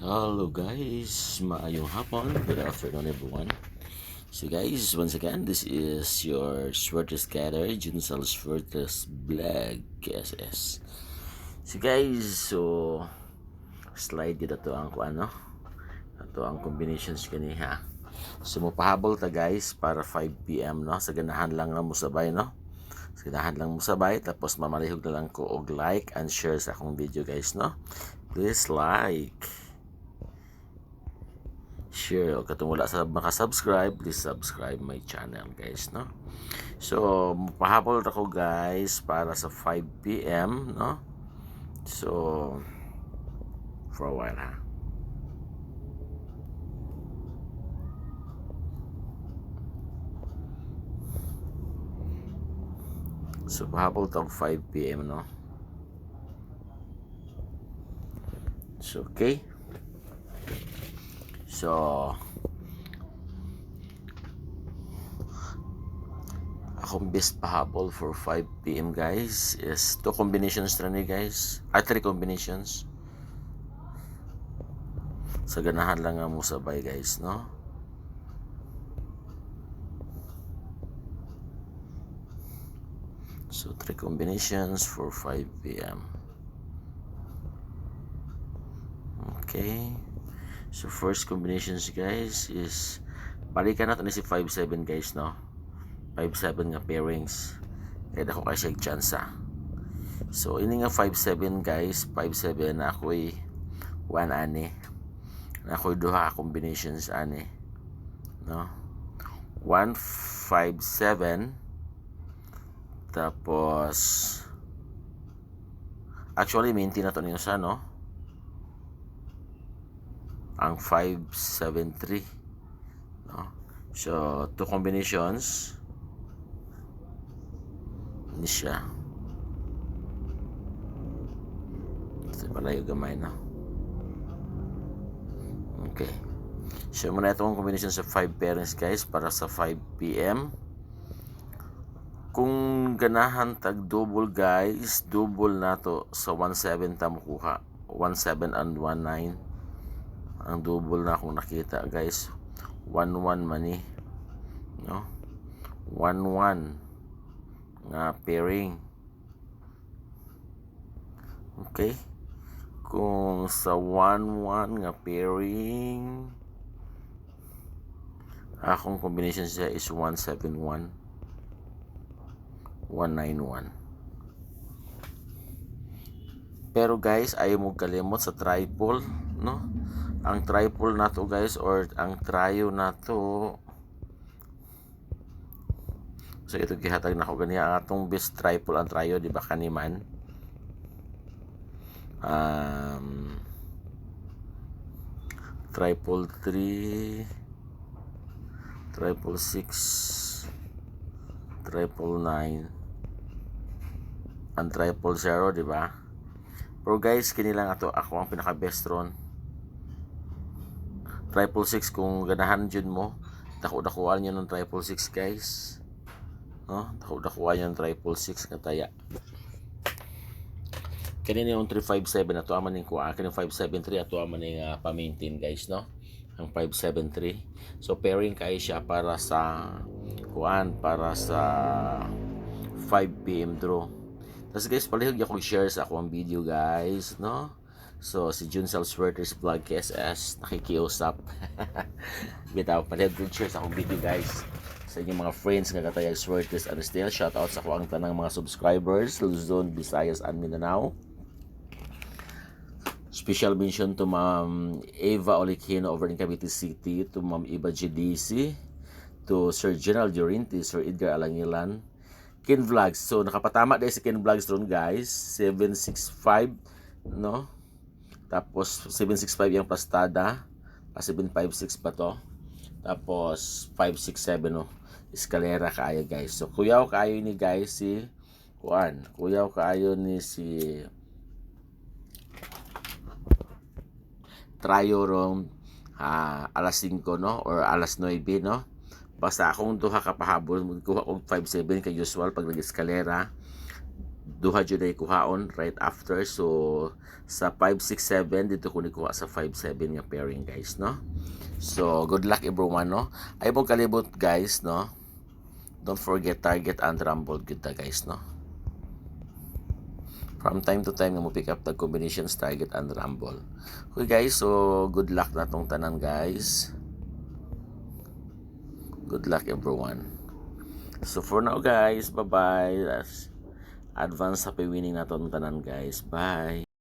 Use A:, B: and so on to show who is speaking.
A: Hello guys, maayong hapon, good afternoon everyone. So guys, once again, this is your Swertes Gather, Junsal Swertes Vlog KSS. So guys, slide dito to ang ano, ito ang combinations kaniha. So mapahabol ta guys para 5 PM no, sa ganahan lang nga mo sabay no. Sa ganahan lang mo sabay, tapos mamalihog na lang ko og like and share sa akong video guys no. Please like, share, o katong wala sa maka-subscribe, please subscribe my channel guys no. So pahabol ako guys para sa 5 PM no. So for a while ha. So pahabol tag 5 PM no. So okay. So akong best pahabol for 5 PM guys is 2 combinations na ni guys, 3 combinations. Sa ganahan lang nga mo sabay guys no. So 3 combinations for 5 PM. Okay. So first combinations guys is balikan natin si 5-7 guys no. 5-7 nga pairings. Kaya ako kasi chance ha. So ini nga 5-7 guys, 5-7 na ako'y 1 ani. Na ako'y duha combinations ani. No? 1-5-7 tapos actually maintain na to niyo sa no. Ang 5-7-3 no? So 2 combinations ni siya. So palayo gamay no. Okay, so muna itong combination sa 5 pairings guys para sa 5 PM. Kung ganahan tag double guys, double nato sa 1-7 ta makuha, 1-7 and 1-9 ang double na akong nakita guys. 1-1 man ni no, 1-1 nga pairing. Okay, kung sa 1-1 nga pairing akong combination siya is 1-7-1, 1-9-1. Pero guys, ayaw mo kalimot sa triple no. Ang triple na to guys, or ang trio na to, so ito gihatag na ko ganiya ang atong best triple ang trio di ba kaniman. Triple 3, triple 6, triple 9, and triple 0 di ba? Pero guys, kini lang ato ako ang pinaka best ron. Triple 6 kung ganahan jud mo, dako-dakuan niyo ng triple 6 guys. No? Dako-dakuan niyo ng triple 6 kataya. Kanina yung 357 ato aman ning kuha, kanina 573 ato aman ning pa-maintain guys no. Ang 573. So pairing kay siya para sa kuan, para sa 5 PM draw. Tapos guys, palihog ako i-share sa akong video guys no. So si Junsal Swertes Vlog KSS nakikiusap. Bitaw palihog share sa akong video guys sa inyong mga friends nga katayag Swertes and still shout out sa akong tanang mga subscribers Luzon, Visayas and Mindanao. Special mention to Ma'am Eva Olikino over in Cavite City, to Ma'am Iba GDC, to Sir General Durinti, Sir Edgar Alangilan, Ken Vlogs. So nakapatama dahil si Ken Vlogs ron guys, 765 no. Tapos 765 yung plastada, 756 pa to. Tapos 567 no. Eskalera kaayo guys. So kuyaw kaayo ni guys si kuan. Kuyaw kaayo ni si trio ron alas 5 no or alas 9 no. Basta akong duha ka pahabol, magkuha og 5-7 kay usual pag nag-eskalera. duha jud ay kuhaon right after. So sa 5 6 7 dito ko ni kuha sa 5 7 nga pairing guys, no. So good luck everyone, no. Ay mong kalibot guys, no. Don't forget target and rumble good ta guys, no. From time to time nga mo pick up the combinations target and rumble. Okay guys, so good luck na tong tanan guys. Good luck everyone. So for now guys, bye bye. Advance happy winning na tong tanan guys. Bye.